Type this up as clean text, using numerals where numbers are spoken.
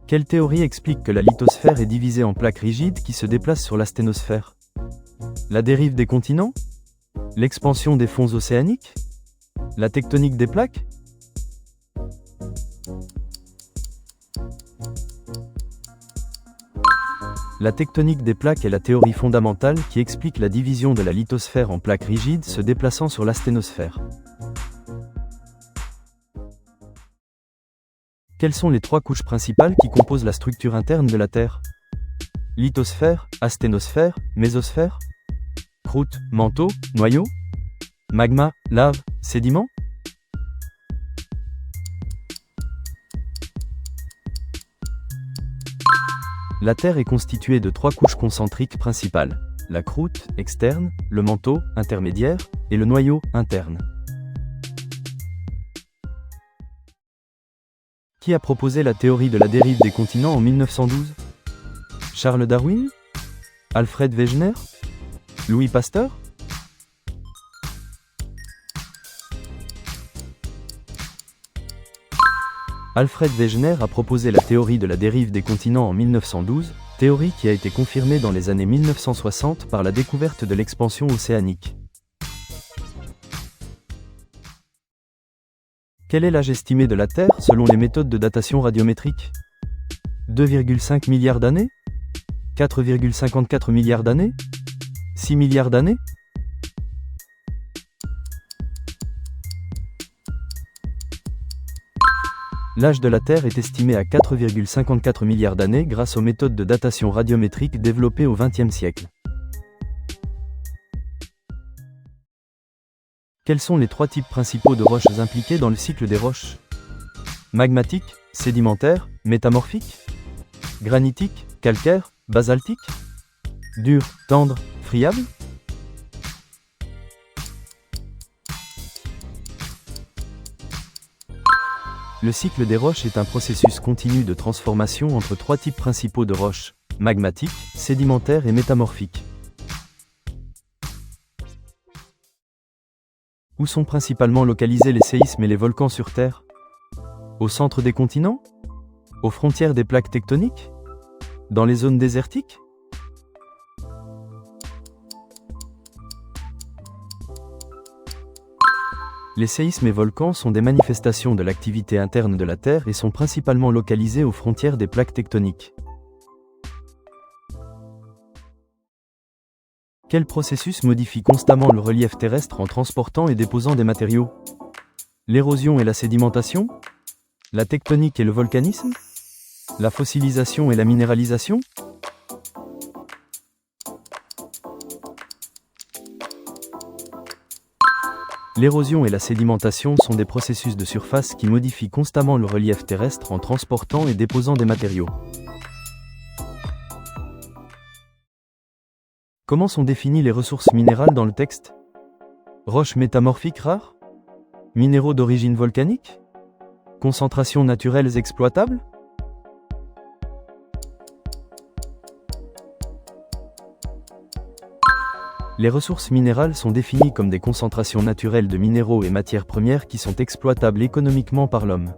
Quelle théorie explique que la lithosphère est divisée en plaques rigides qui se déplacent sur la sténosphère? La dérive des continents? L'expansion des fonds océaniques? La tectonique des plaques? La tectonique des plaques est la théorie fondamentale qui explique la division de la lithosphère en plaques rigides se déplaçant sur la sténosphère. Quelles sont les trois couches principales qui composent la structure interne de la Terre? Lithosphère, asténosphère, mésosphère? Croûte, manteau, noyau? Magma, lave, sédiments? La Terre est constituée de trois couches concentriques principales: la croûte, externe, le manteau, intermédiaire, et le noyau, interne. Qui a proposé la théorie de la dérive des continents en 1912? Charles Darwin? Alfred Wegener? Louis Pasteur? Alfred Wegener a proposé la théorie de la dérive des continents en 1912, théorie qui a été confirmée dans les années 1960 par la découverte de l'expansion océanique. Quel est l'âge estimé de la Terre selon les méthodes de datation radiométrique? 2,5 milliards d'années? 4,54 milliards d'années? 6 milliards d'années? L'âge de la Terre est estimé à 4,54 milliards d'années grâce aux méthodes de datation radiométrique développées au XXe siècle. Quels sont les trois types principaux de roches impliqués dans le cycle des roches? Magmatique, sédimentaire, métamorphique? Granitique, calcaire, basaltique? Dur, tendre, friable? Le cycle des roches est un processus continu de transformation entre trois types principaux de roches: magmatique, sédimentaire et métamorphique. Où sont principalement localisés les séismes et les volcans sur Terre? Au centre des continents? Aux frontières des plaques tectoniques? Dans les zones désertiques? Les séismes et volcans sont des manifestations de l'activité interne de la Terre et sont principalement localisés aux frontières des plaques tectoniques. Quel processus modifie constamment le relief terrestre en transportant et déposant des matériaux? L'érosion et la sédimentation? La tectonique et le volcanisme? La fossilisation et la minéralisation? L'érosion et la sédimentation sont des processus de surface qui modifient constamment le relief terrestre en transportant et déposant des matériaux. Comment sont définies les ressources minérales dans le texte? Roches métamorphiques rares? Minéraux d'origine volcanique? Concentrations naturelles exploitables? Les ressources minérales sont définies comme des concentrations naturelles de minéraux et matières premières qui sont exploitables économiquement par l'homme.